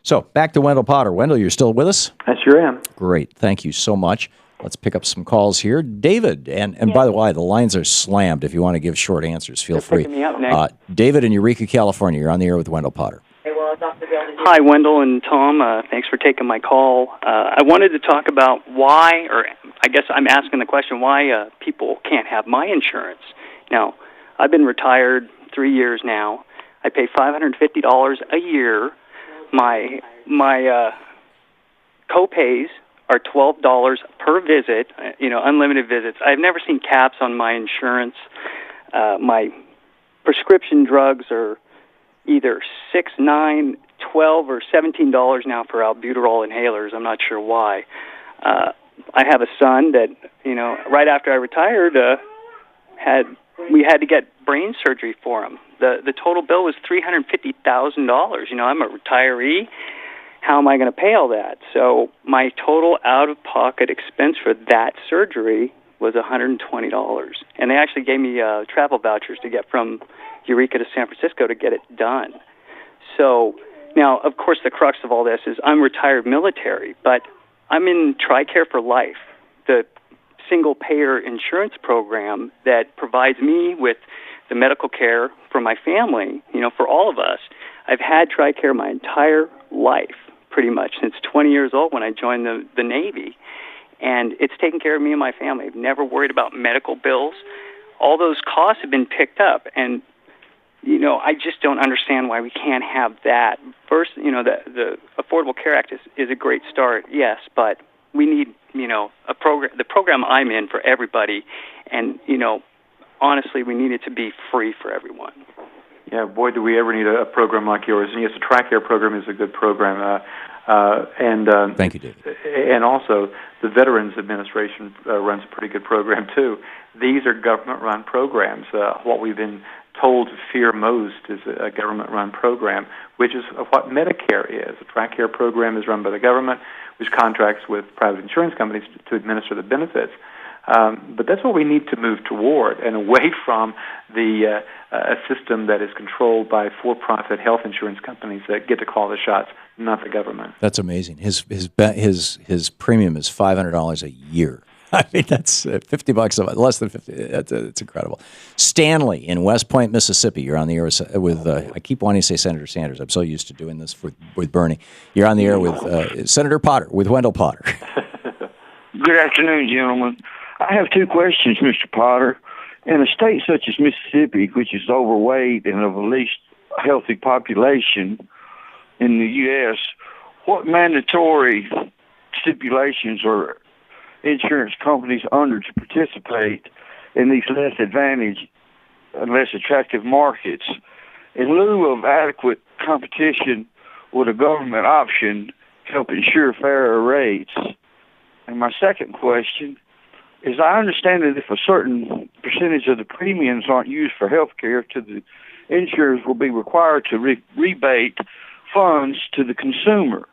So back to Wendell Potter. Wendell, you're still with us? I sure am. Great. Thank you so much. Let's pick up some calls here. David, and by the way, the lines are slammed. If you want to give short answers, feel free. Picking me up next. David in Eureka, California. You're on the air with Wendell Potter. Hi, Wendell and Tom. Thanks for taking my call. I wanted to talk about why, or I guess I'm asking the question, why people can't have my insurance. Now, I've been retired 3 years now. I pay $550 a year. My co-pays are $12 per visit, unlimited visits. I've never seen caps on my insurance. My prescription drugs are either $6, $9, $12, or $17 now for albuterol inhalers. I'm not sure why. I have a son that, right after I retired, we had to get brain surgery for him. The total bill was $350,000. I'm a retiree. How am I going to pay all that? So my total out-of-pocket expense for that surgery was $120. And they actually gave me travel vouchers to get from Eureka to San Francisco to get it done. So now, of course, the crux of all this is I'm retired military, but I'm in TRICARE for Life, the single-payer insurance program that provides me with the medical care for my family, for all of us. I've had TRICARE my entire life, pretty much, since 20 years old when I joined the Navy. And it's taken care of me and my family. I've never worried about medical bills. All those costs have been picked up, and I just don't understand why we can't have that. First, the Affordable Care Act is a great start, yes, but we need, a program, the program I'm in for everybody, and, honestly, we need it to be free for everyone. Yeah, boy, do we ever need a program like yours. And yes, the TRICARE program is a good program. Thank you, David. And also, the Veterans Administration runs a pretty good program, too. These are government-run programs. What we've been told to fear most is a government-run program, which is what Medicare is. The TRICARE program is run by the government, which contracts with private insurance companies to administer the benefits. But that's what we need to move toward, and away from a system that is controlled by for-profit health insurance companies that get to call the shots, not the government. That's amazing. His premium is $500 a year. I mean, that's $50 a month, less than 50. It's incredible. Stanley in West Point, Mississippi. You're on the air with I keep wanting to say Senator Sanders. I'm so used to doing this with Bernie. You're on the air with Senator Potter, with Wendell Potter. Good afternoon, gentlemen. I have two questions, Mr. Potter. In a state such as Mississippi, which is overweight and of the least healthy population in the U.S., what mandatory stipulations are insurance companies under to participate in these less advantaged and less attractive markets? In lieu of adequate competition, would a government option help ensure fairer rates? And my second question is, I understand that if a certain percentage of the premiums aren't used for health care, the insurers will be required to rebate funds to the consumer.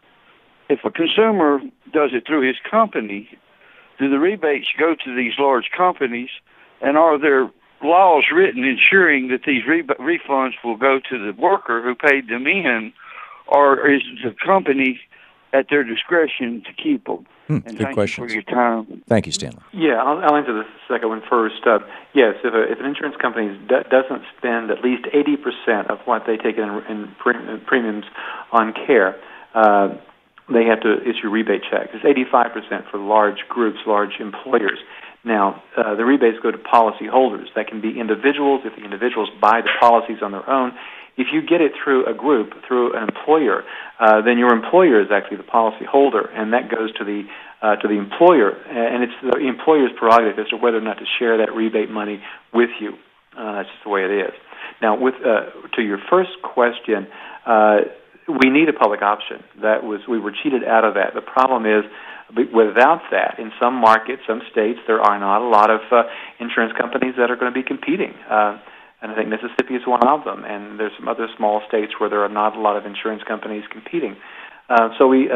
If a consumer does it through his company, do the rebates go to these large companies, and are there laws written ensuring that these refunds will go to the worker who paid them in, or is the company at their discretion to keep them? Good question. Thank you for your time. Thank you, Stanley. Yeah, I'll answer the second one first. Yes, if an insurance company doesn't spend at least 80% of what they take in premiums on care, they have to issue rebate checks. It's 85% for large groups, large employers. Now, the rebates go to policyholders. That can be individuals. If the individuals buy the policies on their own, if you get it through a group, through an employer, then your employer is actually the policyholder, and that goes to the employer, and it's the employer's prerogative as to whether or not to share that rebate money with you. That's just the way it is. Now, to your first question, we need a public option. We were cheated out of that. The problem is, without that, in some markets, some states, there are not a lot of insurance companies that are going to be competing. And I think Mississippi is one of them. And there's some other small states where there are not a lot of insurance companies competing. So we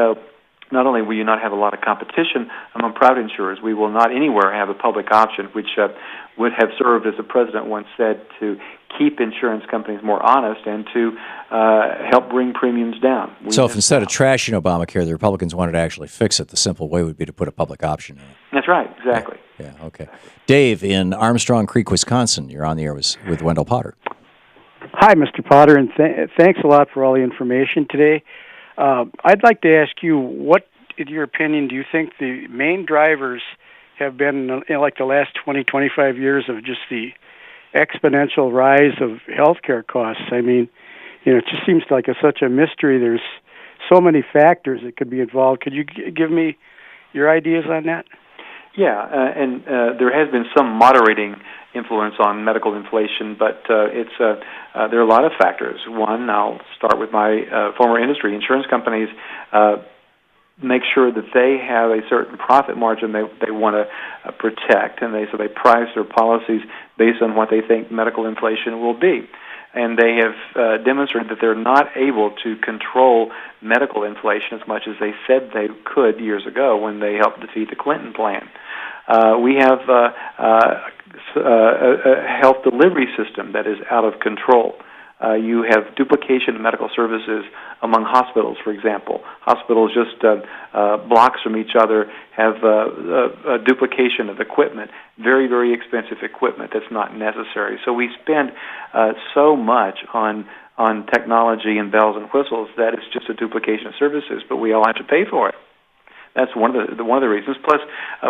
not only will you not have a lot of competition among private insurers, we will not anywhere have a public option, which would have served, as the president once said, to keep insurance companies more honest and to help bring premiums down. So if instead of trashing Obamacare, the Republicans wanted to actually fix it, the simple way would be to put a public option in it. That's right, exactly. Yeah, okay. Dave, in Armstrong Creek, Wisconsin, you're on the air with Wendell Potter. Hi, Mr. Potter, and thanks a lot for all the information today. I'd like to ask you, what, in your opinion, do you think the main drivers have been like the last 20, 25 years of just the exponential rise of healthcare costs? I mean, it just seems like such a mystery. There's so many factors that could be involved. Could you give me your ideas on that? Yeah, and there has been some moderating influence on medical inflation, but there are a lot of factors. One, I'll start with my former industry. Insurance companies make sure that they have a certain profit margin they want to protect, and so they price their policies based on what they think medical inflation will be. And they have demonstrated that they're not able to control medical inflation as much as they said they could years ago when they helped defeat the Clinton plan. We have a health delivery system that is out of control. You have duplication of medical services among hospitals, for example. Hospitals just blocks from each other have a duplication of equipment, very, very expensive equipment that's not necessary. So we spend so much on technology and bells and whistles that it's just a duplication of services, but we all have to pay for it. That's one of the reasons. Plus,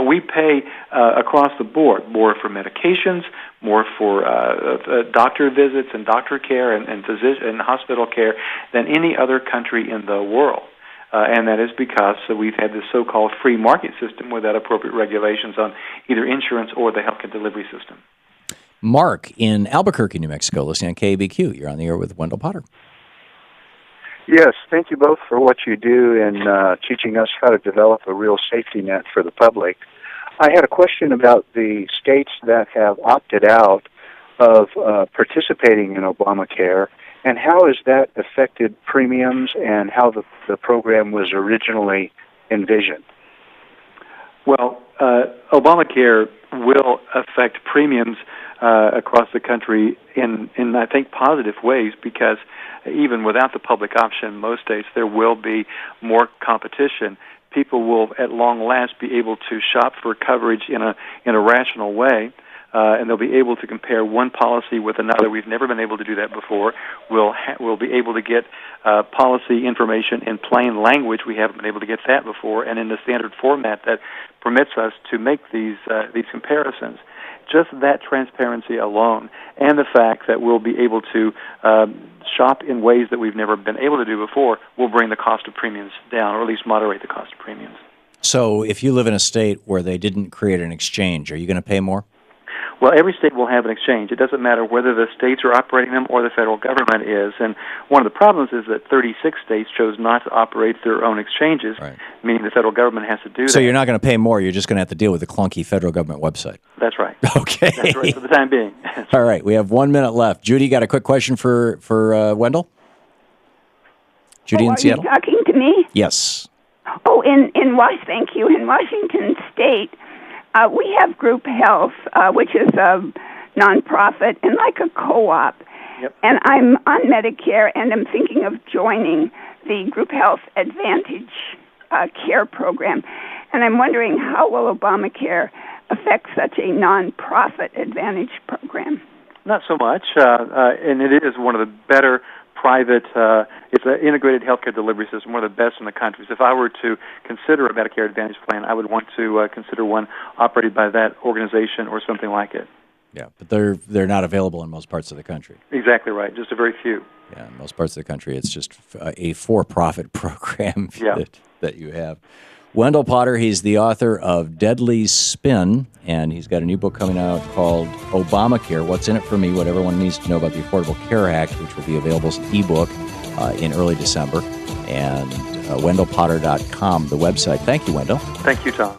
we pay across the board more for medications, more for doctor visits and doctor care and physician and hospital care than any other country in the world. And that is because we've had this so-called free market system without appropriate regulations on either insurance or the healthcare delivery system. Mark in Albuquerque, New Mexico, listening on KABQ. You're on the air with Wendell Potter. Yes, thank you both for what you do in teaching us how to develop a real safety net for the public. I had a question about the states that have opted out of participating in Obamacare, and how has that affected premiums and how the program was originally envisioned? Well, Obamacare will affect premiums across the country in I think, positive ways, because even without the public option, most states there will be more competition. People will, at long last, be able to shop for coverage in a rational way, and they'll be able to compare one policy with another. We've never been able to do that before. We'll be able to get policy information in plain language. We haven't been able to get that before, and in the standard format that permits us to make these comparisons. Just that transparency alone, and the fact that we'll be able to shop in ways that we've never been able to do before, will bring the cost of premiums down, or at least moderate the cost of premiums. So if you live in a state where they didn't create an exchange, are you going to pay more? Well, every state will have an exchange. It doesn't matter whether the states are operating them or the federal government is. And one of the problems is that 36 states chose not to operate their own exchanges, right, meaning the federal government has to do that. So you're not going to pay more. You're just going to have to deal with the clunky federal government website. That's right. Okay. That's right, for the time being. All right. We have 1 minute left. Judy, got a quick question for Wendell? Judy in Seattle? Are you talking to me? Yes. Oh, thank you. In Washington State, we have Group Health, which is a nonprofit and like a co-op. Yep. And I'm on Medicare, and I'm thinking of joining the Group Health Advantage care program. And I'm wondering, how will Obamacare affect such a nonprofit Advantage program? Not so much, and it is one of the better private, it's an integrated healthcare delivery system, one of the best in the country. So if I were to consider a Medicare Advantage plan, I would want to consider one operated by that organization or something like it. Yeah, but they're not available in most parts of the country. Exactly right, just a very few. Yeah, in most parts of the country, it's just a for-profit program that you have. Wendell Potter, he's the author of Deadly Spin, and he's got a new book coming out called Obamacare, What's in It for Me, What Everyone Needs to Know About the Affordable Care Act, which will be available as an ebook in early December, and wendellpotter.com, the website. Thank you, Wendell. Thank you, Tom.